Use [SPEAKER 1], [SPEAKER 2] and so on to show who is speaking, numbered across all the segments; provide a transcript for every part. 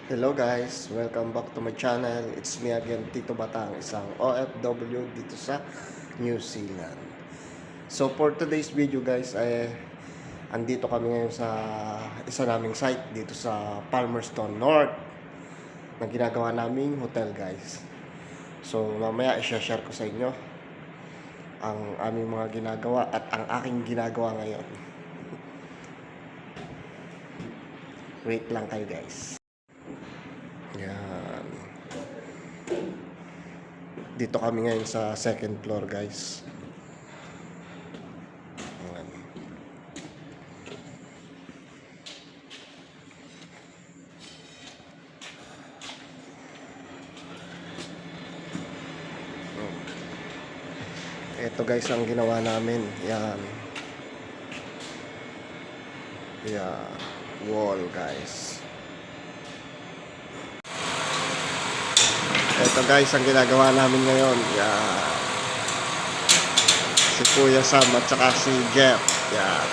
[SPEAKER 1] Hello guys, welcome back to my channel. It's me again, Tito Batang, isang OFW dito sa New Zealand. So for today's video guys, andito kami ngayon sa isa naming site dito sa Palmerston North na ginagawa naming hotel guys. So mamaya i-share ko sa inyo ang aming mga ginagawa at ang aking ginagawa ngayon. Wait lang kayo guys. Yan. Dito kami ngayon sa second floor guys. Yan. Ito guys ang ginawa namin. Yan. Yan. Wall guys. Ito guys ang ginagawa namin ngayon. Yan. Si Kuya Sam at saka si Jeff. Yan.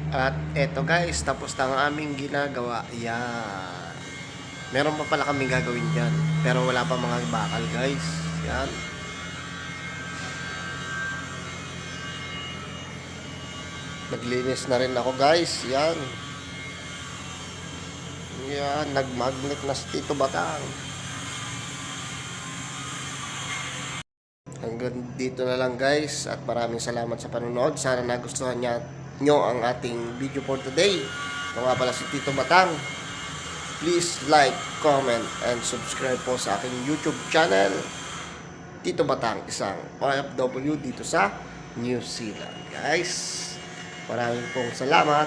[SPEAKER 1] At eto guys, tapos na ang aming ginagawa. Yan. Meron pa pala kaming gagawin dyan. Pero wala pa mga bakal guys. Yan. Naglinis na rin ako guys. Yan. Yan. Nagmagnet na si Tito Batang. Hanggang dito na lang guys. At maraming salamat sa panonood. Sana nagustuhan nyo ang ating video for today. Ito nga pala si Tito Batang. Please like, comment, and subscribe po sa aking YouTube channel, Tito Batang, isang OFW dito sa New Zealand. Guys, maraming pong salamat.